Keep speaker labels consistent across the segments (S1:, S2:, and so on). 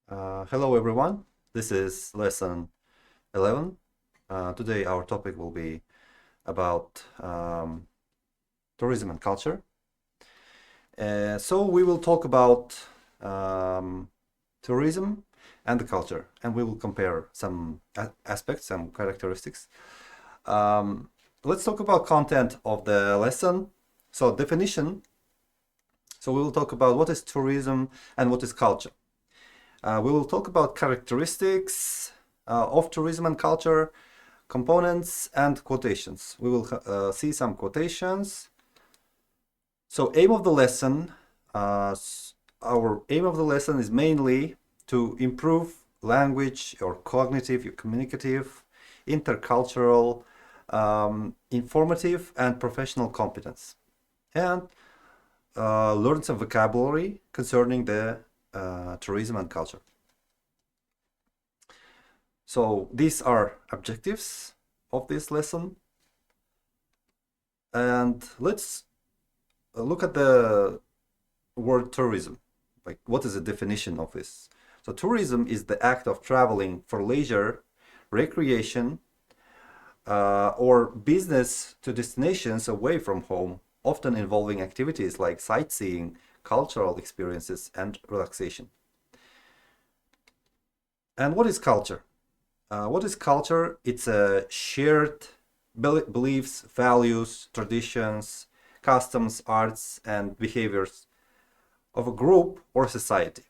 S1: Hello everyone, this is lesson 11. Today our topic will be about tourism and culture. So we will talk about um, tourism and the culture, and we will compare some aspects, some characteristics. Um, let's talk about content of the lesson. So definition. So we will talk about what is tourism and what is culture. We will talk about characteristics of tourism and culture, components, and quotations. We will see some quotations. So aim of the lesson, our aim of the lesson is mainly to improve language or cognitive, communicative, intercultural, informative, and professional competence. And learn some vocabulary concerning the tourism and culture. So these are objectives of this lesson. And let's look at the word tourism. Like, what is the definition of this? So tourism is the act of traveling for leisure, recreation, or business to destinations away from home, often involving activities like sightseeing, cultural experiences, and relaxation. And what is culture? What is culture? It's a shared beliefs, values, traditions, customs, arts, and behaviors of a group or society,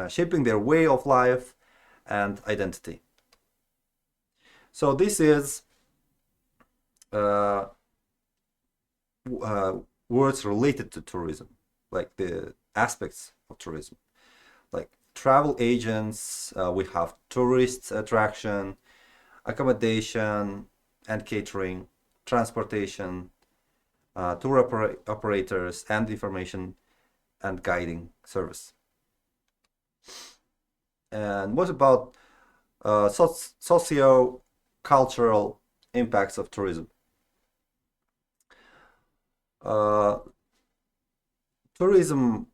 S1: shaping their way of life and identity. So this is uh, words related to tourism, like the aspects of tourism, like travel agents. We have tourist attraction, accommodation and catering, transportation, tour operators, and information and guiding service. And what about socio-cultural impacts of tourism? Uh, tourism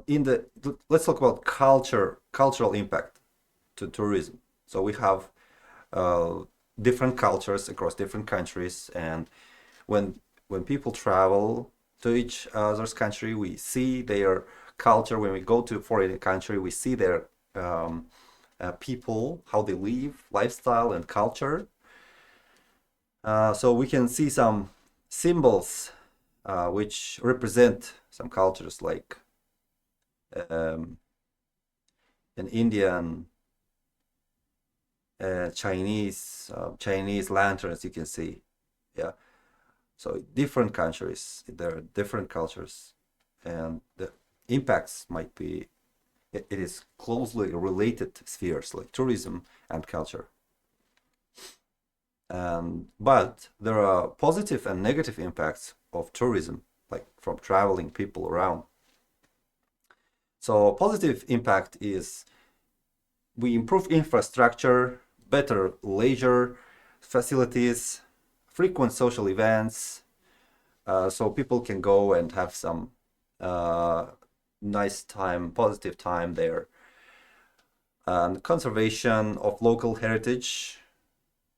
S1: in the let's talk about cultural impact to tourism. So we have uh, different cultures across different countries, and when when people travel to each other's country, we see their culture. When we go to foreign country, we see their people, how they live, lifestyle, and culture. So we can see some symbols which represent some cultures, like um, an Indian, Chinese lanterns. You can see, yeah. So different countries, there are different cultures, and the impacts might be. It is closely related spheres like tourism and culture. But there are positive and negative impacts of tourism, like from traveling people around. So positive impact is we improve infrastructure, better leisure facilities, frequent social events, so people can go and have some uh, nice time, positive time there. And conservation of local heritage,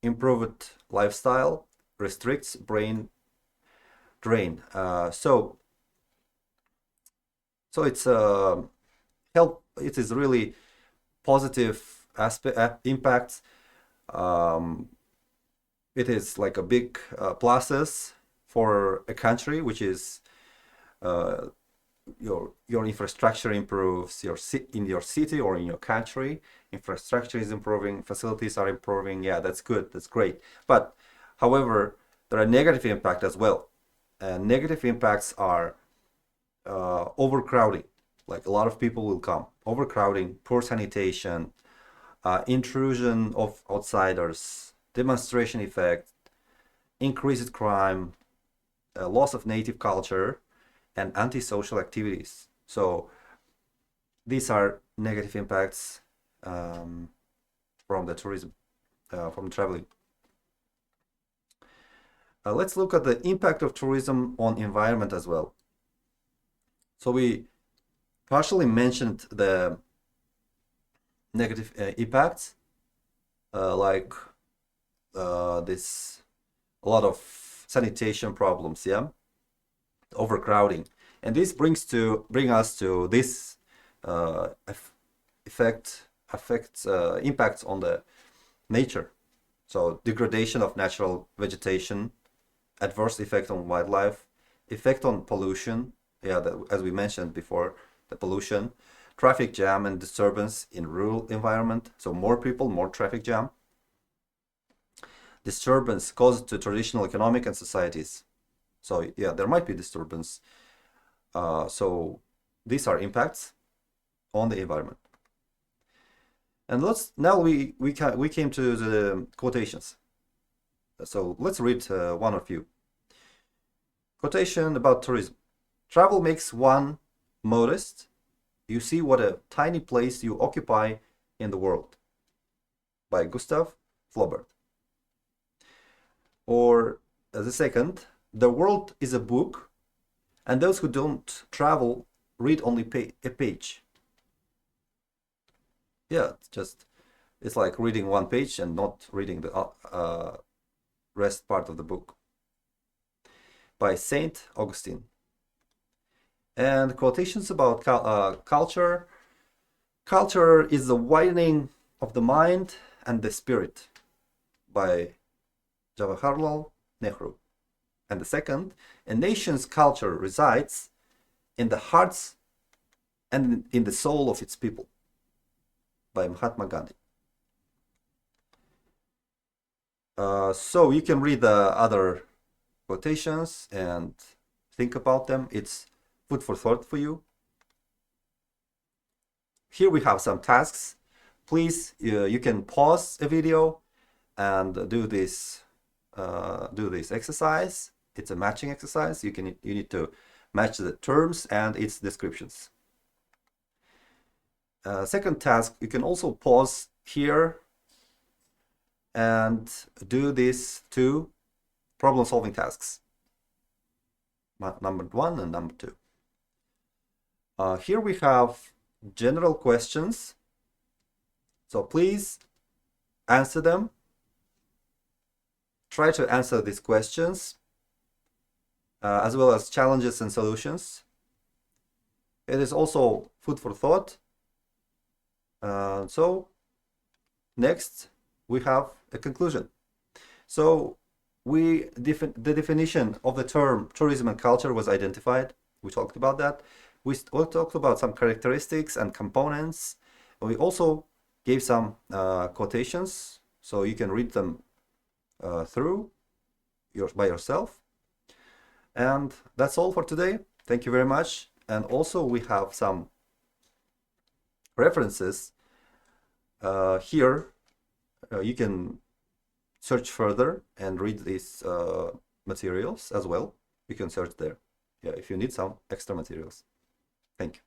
S1: improved lifestyle, restricts brain drain. So it's help. It is really positive aspect impacts. Um, it is like a big pluses for a country, which is uh, your infrastructure improves in your city or in your country. Infrastructure is improving, facilities are improving. Yeah, that's good. That's great. But however, there are negative impact as well. And negative impacts are overcrowding. Like a lot of people will come. Overcrowding, poor sanitation, intrusion of outsiders, demonstration effect, increased crime, loss of native culture, and antisocial activities. So these are negative impacts um, from the tourism, from traveling. Let's look at the impact of tourism on environment as well. So we partially mentioned the negative impacts, like this a lot of sanitation problems, yeah, overcrowding, and this bring us to this affects impacts on the nature. So degradation of natural vegetation, adverse effect on wildlife, effect on pollution, yeah, as we mentioned before, the pollution, traffic jam and disturbance in rural environment. So more people, more traffic jam. Disturbance caused to traditional economic and societies. So yeah, there might be disturbance. So these are impacts on the environment. And we came to the quotations. So let's read one or few. Quotation about tourism. Travel makes one modest. You see what a tiny place you occupy in the world. By Gustav Flaubert. Or the second, the world is a book, and those who don't travel read only a page. Yeah, it's like reading one page and not reading the rest part of the book. By Saint Augustine. And quotations about culture. Culture is the widening of the mind and the spirit. By Jawaharlal Nehru. And the second, a nation's culture resides in the hearts and in the soul of its people. By Mahatma Gandhi. So you can read the other quotations and think about them. It's food for thought for you. Here we have some tasks. Please, you can pause a video and do this exercise. It's a matching exercise. You need to match the terms and its descriptions. Second task, you can also pause here and do these two problem-solving tasks, number 1 and number 2. Here we have general questions, so please answer them. Try to answer these questions, as well as challenges and solutions. It is also food for thought. So next we have a conclusion. So the definition of the term tourism and culture was identified. We talked about that. We talked about some characteristics and components. We also gave some quotations, so you can read them through by yourself. And that's all for today. Thank you very much. And also we have some references here. You can search further and read these materials as well. You can search there, yeah, if you need some extra materials. Thank you.